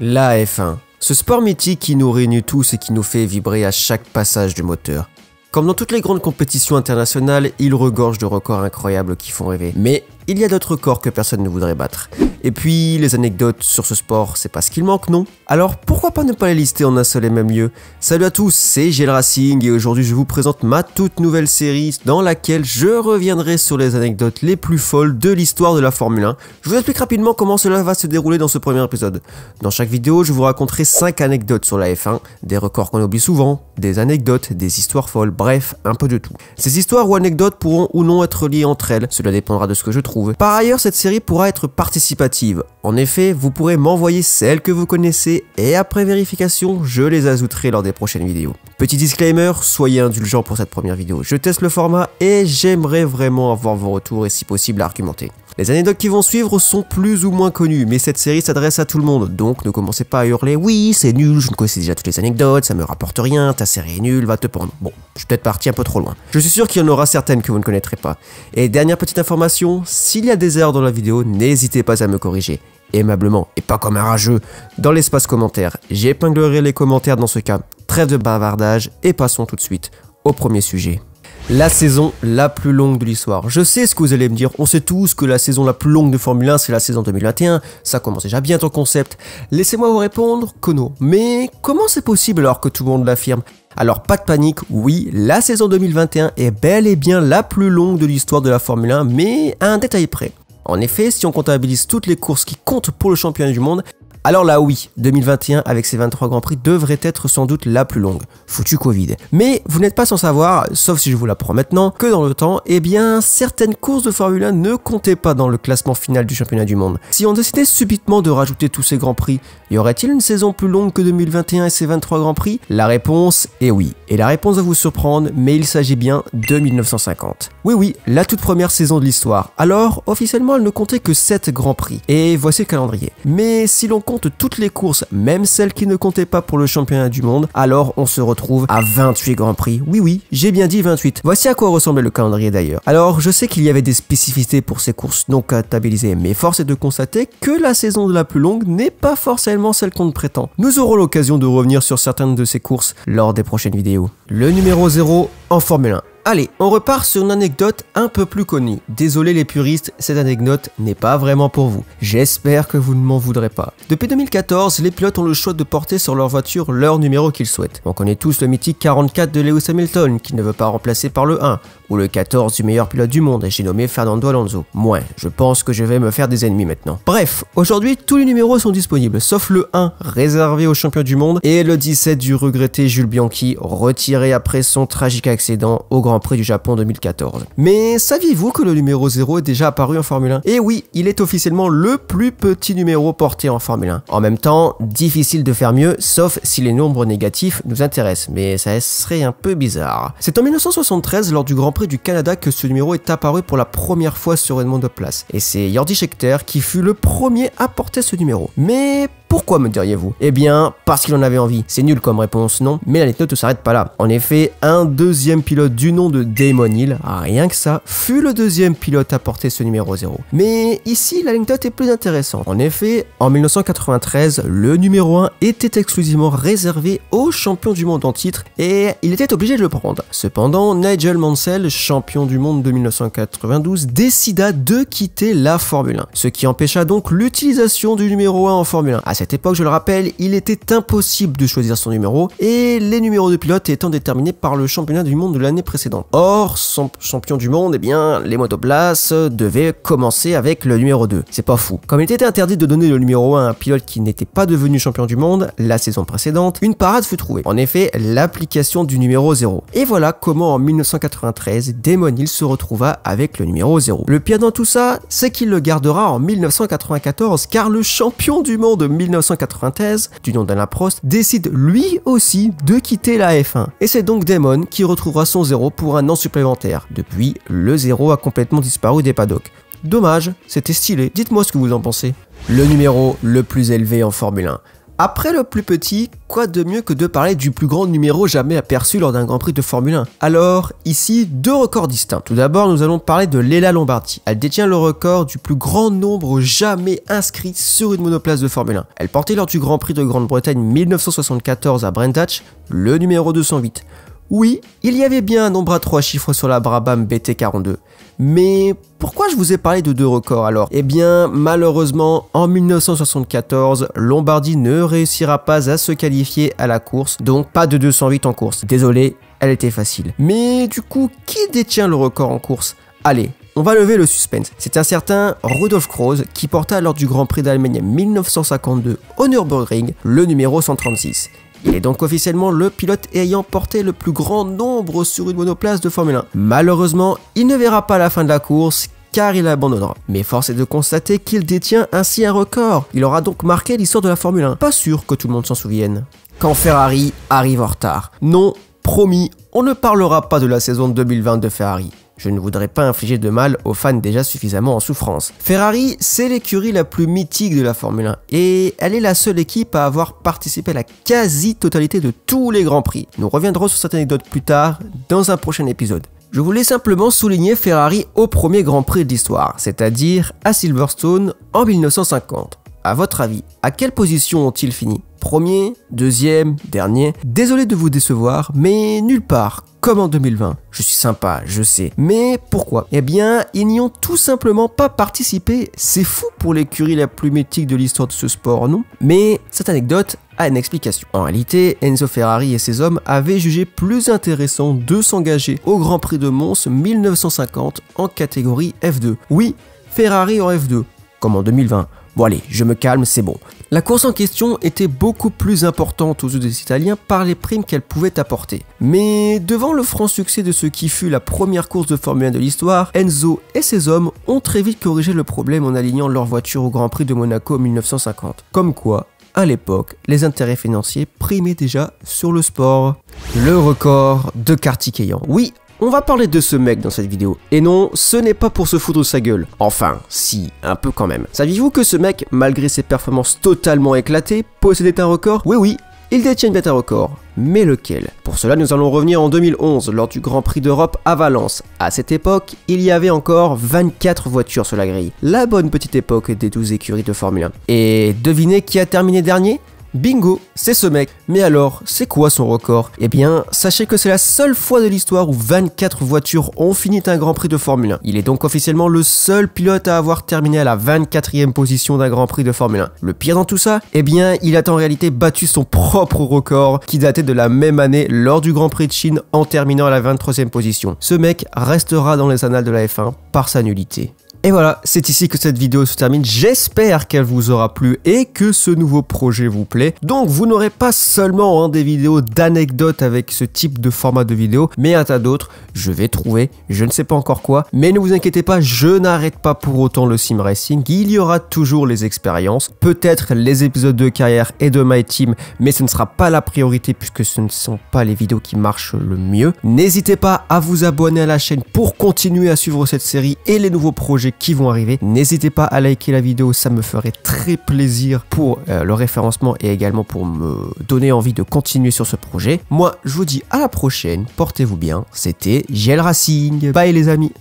La F1, ce sport mythique qui nous réunit tous et qui nous fait vibrer à chaque passage du moteur. Comme dans toutes les grandes compétitions internationales, il regorge de records incroyables qui font rêver. Mais il y a d'autres records que personne ne voudrait battre. Et puis, les anecdotes sur ce sport, c'est pas ce qu'il manque, non? Alors pourquoi pas ne pas les lister en un seul et même lieu? Salut à tous, c'est GL Racing et aujourd'hui je vous présente ma toute nouvelle série dans laquelle je reviendrai sur les anecdotes les plus folles de l'histoire de la Formule 1. Je vous explique rapidement comment cela va se dérouler dans ce premier épisode. Dans chaque vidéo, je vous raconterai 5 anecdotes sur la F1, des records qu'on oublie souvent, des anecdotes, des histoires folles, bref, un peu de tout. Ces histoires ou anecdotes pourront ou non être liées entre elles, cela dépendra de ce que je trouve. Par ailleurs, cette série pourra être participative. En effet, vous pourrez m'envoyer celles que vous connaissez et après vérification, je les ajouterai lors des prochaines vidéos. Petit disclaimer, soyez indulgents pour cette première vidéo. Je teste le format et j'aimerais vraiment avoir vos retours et si possible argumenter. Les anecdotes qui vont suivre sont plus ou moins connues, mais cette série s'adresse à tout le monde, donc ne commencez pas à hurler « Oui, c'est nul, je ne connaissais déjà toutes les anecdotes, ça me rapporte rien, ta série est nulle, va te pendre ». Bon, je suis peut-être parti un peu trop loin. Je suis sûr qu'il y en aura certaines que vous ne connaîtrez pas. Et dernière petite information, s'il y a des erreurs dans la vidéo, n'hésitez pas à me corriger. Aimablement, et pas comme un rageux, dans l'espace commentaire. J'épinglerai les commentaires dans ce cas. Trêve de bavardage et passons tout de suite au premier sujet. La saison la plus longue de l'histoire. Je sais ce que vous allez me dire, on sait tous que la saison la plus longue de Formule 1 c'est la saison 2021, ça commence déjà bien ton concept. Laissez-moi vous répondre que non. Mais comment c'est possible alors que tout le monde l'affirme? Alors pas de panique, oui, la saison 2021 est bel et bien la plus longue de l'histoire de la Formule 1, mais à un détail près. En effet, si on comptabilise toutes les courses qui comptent pour le championnat du monde, alors là oui, 2021 avec ses 23 Grands Prix devrait être sans doute la plus longue, foutu Covid. Mais vous n'êtes pas sans savoir, sauf si je vous l'apprends maintenant, que dans le temps, eh bien certaines courses de Formule 1 ne comptaient pas dans le classement final du championnat du monde. Si on décidait subitement de rajouter tous ces Grands Prix, y aurait-il une saison plus longue que 2021 et ses 23 Grands Prix? La réponse est oui. Et la réponse va vous surprendre, mais il s'agit bien de 1950. Oui, la toute première saison de l'histoire. Alors, officiellement, elle ne comptait que 7 Grands Prix. Et voici le calendrier. Mais si l'on compte toutes les courses, même celles qui ne comptaient pas pour le championnat du monde, alors on se retrouve à 28 Grands Prix. Oui, j'ai bien dit 28. Voici à quoi ressemblait le calendrier d'ailleurs. Alors, je sais qu'il y avait des spécificités pour ces courses non comptabilisées, mais force est de constater que la saison de la plus longue n'est pas forcément celle qu'on prétend. Nous aurons l'occasion de revenir sur certaines de ces courses lors des prochaines vidéos. Le numéro 0 en Formule 1. Allez, on repart sur une anecdote un peu plus connue. Désolé les puristes, cette anecdote n'est pas vraiment pour vous. J'espère que vous ne m'en voudrez pas. Depuis 2014, les pilotes ont le choix de porter sur leur voiture leur numéro qu'ils souhaitent. On connaît tous le mythique 44 de Lewis Hamilton, qui ne veut pas remplacer par le 1, ou le 14 du meilleur pilote du monde, et j'ai nommé Fernando Alonso. Moi, je pense que je vais me faire des ennemis maintenant. Bref, aujourd'hui, tous les numéros sont disponibles, sauf le 1, réservé aux champions du monde, et le 17 du regretté Jules Bianchi, retiré après son tragique accident au Grand Prix du Japon 2014. Mais saviez-vous que le numéro 0 est déjà apparu en Formule 1? Et oui, il est officiellement le plus petit numéro porté en Formule 1. En même temps, difficile de faire mieux, sauf si les nombres négatifs nous intéressent, mais ça serait un peu bizarre. C'est en 1973, lors du Grand Prix du Canada, que ce numéro est apparu pour la première fois sur une monoplace. Et c'est Jordi Scheckter qui fut le premier à porter ce numéro. Mais pourquoi, me diriez-vous? Eh bien, parce qu'il en avait envie. C'est nul comme réponse, non? Mais l'anecdote ne s'arrête pas là. En effet, un deuxième pilote du nom de Damon Hill, rien que ça, fut le deuxième pilote à porter ce numéro 0. Mais ici, l'anecdote est plus intéressante. En effet, en 1993, le numéro 1 était exclusivement réservé aux champions du monde en titre et il était obligé de le prendre. Cependant, Nigel Mansell, champion du monde de 1992, décida de quitter la Formule 1, ce qui empêcha donc l'utilisation du numéro 1 en Formule 1. À cette époque, je le rappelle, il était impossible de choisir son numéro et les numéros de pilote étant déterminés par le championnat du monde de l'année précédente. Or, son champion du monde, eh bien, les motoplaces devaient commencer avec le numéro 2. C'est pas fou. Comme il était interdit de donner le numéro 1 à un pilote qui n'était pas devenu champion du monde la saison précédente, une parade fut trouvée. En effet, l'application du numéro 0. Et voilà comment en 1993, Damon Hill se retrouva avec le numéro 0. Le pire dans tout ça, c'est qu'il le gardera en 1994 car le champion du monde 1993, du nom d'Alain Prost, décide lui aussi de quitter la F1. Et c'est donc Damon qui retrouvera son 0 pour un an supplémentaire. Depuis, le 0 a complètement disparu des paddocks. Dommage, c'était stylé. Dites-moi ce que vous en pensez. Le numéro le plus élevé en Formule 1. Après le plus petit, quoi de mieux que de parler du plus grand numéro jamais aperçu lors d'un Grand Prix de Formule 1? Alors, ici, 2 records distincts. Tout d'abord, nous allons parler de Leila Lombardi. Elle détient le record du plus grand nombre jamais inscrit sur une monoplace de Formule 1. Elle portait lors du Grand Prix de Grande-Bretagne 1974 à Brentford le numéro 208. Oui, il y avait bien un nombre à 3 chiffres sur la Brabham BT42. Mais pourquoi je vous ai parlé de 2 records alors? Eh bien, malheureusement, en 1974, Lombardi ne réussira pas à se qualifier à la course, donc pas de 208 en course. Désolé, elle était facile. Mais du coup, qui détient le record en course? Allez, on va lever le suspense. C'est un certain Rudolf Krause qui porta lors du Grand Prix d'Allemagne 1952 au Nürburgring le numéro 136. Il est donc officiellement le pilote ayant porté le plus grand nombre sur une monoplace de Formule 1. Malheureusement, il ne verra pas la fin de la course car il abandonnera. Mais force est de constater qu'il détient ainsi un record. Il aura donc marqué l'histoire de la Formule 1. Pas sûr que tout le monde s'en souvienne. Quand Ferrari arrive en retard. Non, promis, on ne parlera pas de la saison 2020 de Ferrari. Je ne voudrais pas infliger de mal aux fans déjà suffisamment en souffrance. Ferrari, c'est l'écurie la plus mythique de la Formule 1 et elle est la seule équipe à avoir participé à la quasi-totalité de tous les Grands Prix. Nous reviendrons sur cette anecdote plus tard dans un prochain épisode. Je voulais simplement souligner Ferrari au premier Grand Prix de l'histoire, c'est-à-dire à Silverstone en 1950. À votre avis, à quelle position ont-ils fini? Premier, deuxième, dernier? Désolé de vous décevoir, mais nulle part, comme en 2020. Je suis sympa, je sais. Mais pourquoi? Eh bien, ils n'y ont tout simplement pas participé. C'est fou pour l'écurie la plus mythique de l'histoire de ce sport, non? Mais cette anecdote a une explication. En réalité, Enzo Ferrari et ses hommes avaient jugé plus intéressant de s'engager au Grand Prix de Mons 1950 en catégorie F2. Oui, Ferrari en F2, comme en 2020. Bon allez, je me calme, c'est bon. La course en question était beaucoup plus importante aux yeux des Italiens par les primes qu'elle pouvait apporter. Mais devant le franc succès de ce qui fut la première course de Formule 1 de l'histoire, Enzo et ses hommes ont très vite corrigé le problème en alignant leur voiture au Grand Prix de Monaco en 1950. Comme quoi, à l'époque, les intérêts financiers primaient déjà sur le sport. Le record de Kartikeyan. Oui, on va parler de ce mec dans cette vidéo. Et non, ce n'est pas pour se foutre de sa gueule. Enfin, si, un peu quand même. Saviez-vous que ce mec, malgré ses performances totalement éclatées, possédait un record? Oui, il détient bien un record. Mais lequel? Pour cela, nous allons revenir en 2011, lors du Grand Prix d'Europe à Valence. À cette époque, il y avait encore 24 voitures sur la grille. La bonne petite époque des 12 écuries de Formule 1. Et devinez qui a terminé dernier? Bingo, c'est ce mec. Mais alors, c'est quoi son record? Eh bien, sachez que c'est la seule fois de l'histoire où 24 voitures ont fini un Grand Prix de Formule 1. Il est donc officiellement le seul pilote à avoir terminé à la 24e position d'un Grand Prix de Formule 1. Le pire dans tout ça? Eh bien, il a en réalité battu son propre record qui datait de la même année lors du Grand Prix de Chine en terminant à la 23e position. Ce mec restera dans les annales de la F1 par sa nullité. Et voilà, c'est ici que cette vidéo se termine. J'espère qu'elle vous aura plu et que ce nouveau projet vous plaît. Donc vous n'aurez pas seulement des vidéos d'anecdotes avec ce type de format de vidéo, mais un tas d'autres. Je vais trouver, je ne sais pas encore quoi. Mais ne vous inquiétez pas, je n'arrête pas pour autant le sim racing. Il y aura toujours les expériences, peut-être les épisodes de carrière et de My Team, mais ce ne sera pas la priorité puisque ce ne sont pas les vidéos qui marchent le mieux. N'hésitez pas à vous abonner à la chaîne pour continuer à suivre cette série et les nouveaux projets qui vont arriver. N'hésitez pas à liker la vidéo, ça me ferait très plaisir pour le référencement et également pour me donner envie de continuer sur ce projet. Moi, je vous dis à la prochaine, portez-vous bien, c'était JL Racing. Bye les amis.